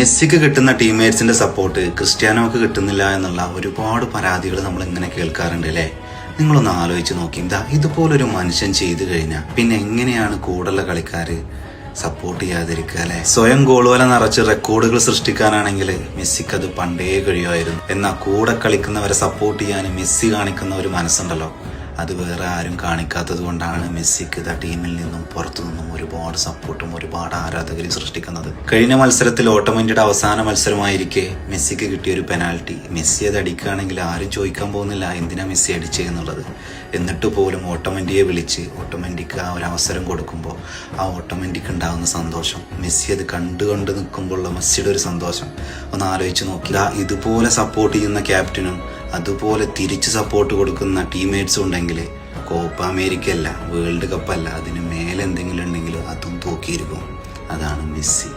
മെസ്സിക്ക് കിട്ടുന്ന ടീംമേറ്റ്സിന്റെ സപ്പോർട്ട് ക്രിസ്ത്യാനോക്ക് കിട്ടുന്നില്ല എന്നുള്ള ഒരുപാട് പരാതികൾ നമ്മൾ ഇങ്ങനെ കേൾക്കാറുണ്ട് അല്ലേ? നിങ്ങളൊന്ന് ആലോചിച്ച് നോക്കി, ഇതുപോലൊരു മനുഷ്യൻ ചെയ്തു കഴിഞ്ഞാൽ പിന്നെ എങ്ങനെയാണ് കൂടുള്ള കളിക്കാര് സപ്പോർട്ട് ചെയ്യാതിരിക്കുക അല്ലെ? സ്വയം ഗോളുവല നിറച്ച് റെക്കോർഡുകൾ സൃഷ്ടിക്കാനാണെങ്കിൽ മെസ്സിക്ക് അത് പണ്ടേ കഴിയുമായിരുന്നു. എന്നാൽ കൂടെ കളിക്കുന്നവരെ സപ്പോർട്ട് ചെയ്യാൻ മെസ്സി കാണിക്കുന്ന ഒരു മനസ്സുണ്ടല്ലോ, അത് വേറെ ആരും കാണിക്കാത്തത് കൊണ്ടാണ് മെസ്സിക്ക് ടീമിൽ നിന്നും പുറത്തു നിന്നും ഒരുപാട് സപ്പോർട്ടും ഒരുപാട് ആരാധകരും സൃഷ്ടിക്കുന്നത്. കഴിഞ്ഞ മത്സരത്തിൽ ഓട്ടോമന്റിയുടെ അവസാന മത്സരമായിരിക്കെ മെസ്സിക്ക് കിട്ടിയ ഒരു പെനാൽറ്റി മെസ്സി അത് അടിക്കുകയാണെങ്കിൽ ആരും ചോദിക്കാൻ പോകുന്നില്ല എന്തിനാ മെസ്സി അടിച്ചേ എന്നുള്ളത്. എന്നിട്ട് പോലും ഓട്ടോമന്റിയെ വിളിച്ച് ഓട്ടോമന്റിക്ക് ആ ഒരു അവസരം കൊടുക്കുമ്പോൾ ആ ഓട്ടോമന്റിക്ക് ഉണ്ടാകുന്ന സന്തോഷം, മെസ്സി അത് കണ്ടുകൊണ്ട് നിൽക്കുമ്പോഴുള്ള മെസ്സിയുടെ ഒരു സന്തോഷം ഒന്ന് ആലോചിച്ച് നോക്കി. ഇതുപോലെ സപ്പോർട്ട് ചെയ്യുന്ന ക്യാപ്റ്റനും അതുപോലെ തിരിച്ച് സപ്പോർട്ട് കൊടുക്കുന്ന ടീംമേറ്റ്സും ഉണ്ടെങ്കിൽ കോപ്പ അമേരിക്ക അല്ല, വേൾഡ് കപ്പ് അല്ല, അതിന് മേലെ എന്തെങ്കിലും ഉണ്ടെങ്കിൽ അതും തൂക്കിയിരിക്കും. അതാണ് മെസ്സി.